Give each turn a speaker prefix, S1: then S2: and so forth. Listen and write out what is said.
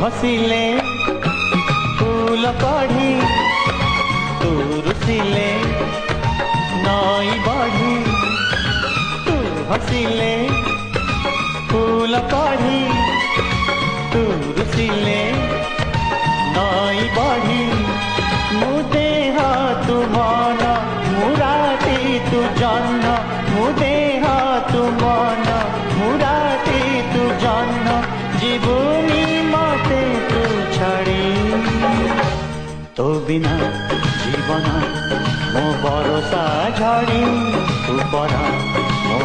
S1: हसिले फूल कढ़ी, तू रुसिले नई बढ़ी। तू हसिले फूल कढ़ी, तू रुसिले नई बढ़ी। मु देह तू मन, मुराती तू जन्न। मु देह तू मन, मुराती तू जन्न। जीवनी मते तू छाड़ी, तो बिना जीवन मो भरोसा झाड़ी। तू परा मो